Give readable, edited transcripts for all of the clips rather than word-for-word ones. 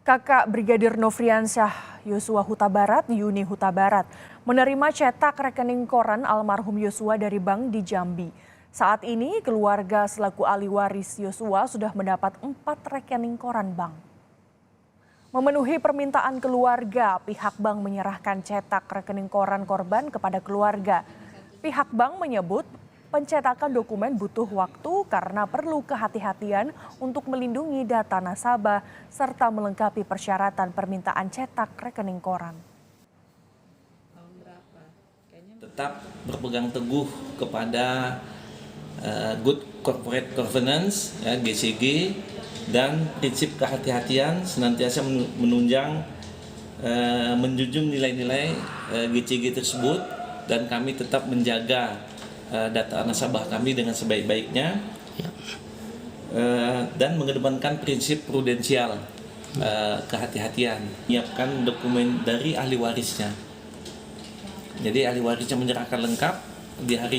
Kakak Brigadir Nofriansyah Yosua Huta Barat, Yuni Huta Barat, menerima cetak rekening koran almarhum Yosua dari bank di Jambi. Saat ini keluarga selaku ahli waris Yosua sudah mendapat 4 rekening koran bank. Memenuhi permintaan keluarga, pihak bank menyerahkan cetak rekening koran korban kepada keluarga. Pihak bank menyebut pencetakan dokumen butuh waktu karena perlu kehati-hatian untuk melindungi data nasabah serta melengkapi persyaratan permintaan cetak rekening koran. Tetap berpegang teguh kepada Good Corporate Governance, ya, GCG, dan prinsip kehati-hatian senantiasa menunjang menjunjung nilai-nilai GCG tersebut, dan kami tetap menjaga data nasabah kami dengan sebaik-baiknya, dan mengedepankan prinsip prudensial, kehati-hatian. Menyiapkan dokumen dari ahli warisnya. Jadi ahli warisnya menyerahkan lengkap di hari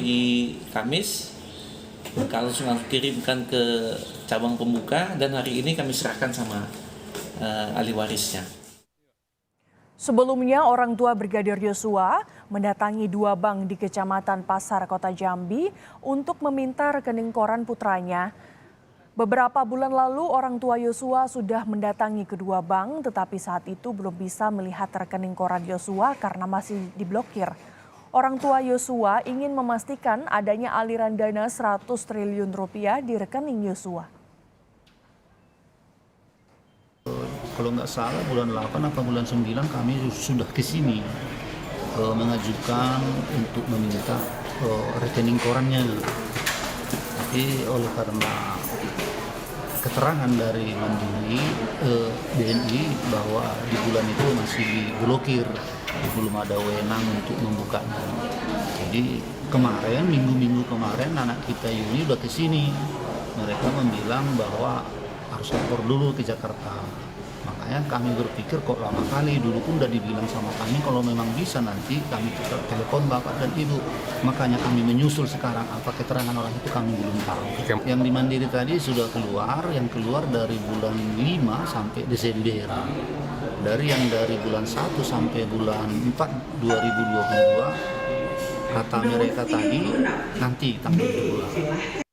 Kamis, kalau langsung kirimkan ke cabang pembuka, dan hari ini kami serahkan sama ahli warisnya. Sebelumnya, orang tua Brigadir Yosua mendatangi 2 bank di Kecamatan Pasar, Kota Jambi untuk meminta rekening koran putranya. Beberapa bulan lalu, orang tua Yosua sudah mendatangi kedua bank, tetapi saat itu belum bisa melihat rekening koran Yosua karena masih diblokir. Orang tua Yosua ingin memastikan adanya aliran dana 100 triliun rupiah di rekening Yosua. Kalau nggak salah bulan 8 atau bulan 9 kami sudah ke sini mengajukan untuk meminta rekening korannya. Tapi oleh karena keterangan dari Mandiri BNI bahwa di bulan itu masih diblokir, belum ada wewenang untuk membukanya. Jadi kemarin, minggu-minggu kemarin anak kita Yuni udah ke sini. Mereka membilang bahwa harus lapor dulu ke Jakarta. Makanya kami berpikir kok lama kali, dulu pun udah dibilang sama kami kalau memang bisa nanti kami telepon bapak dan ibu. Makanya kami menyusul sekarang, apa keterangan orang itu kami belum tahu. Yang di Mandiri tadi sudah keluar, yang keluar dari bulan 5 sampai Desember. Dari bulan 1 sampai bulan 4 2022, kata mereka tadi nanti tanggal 2.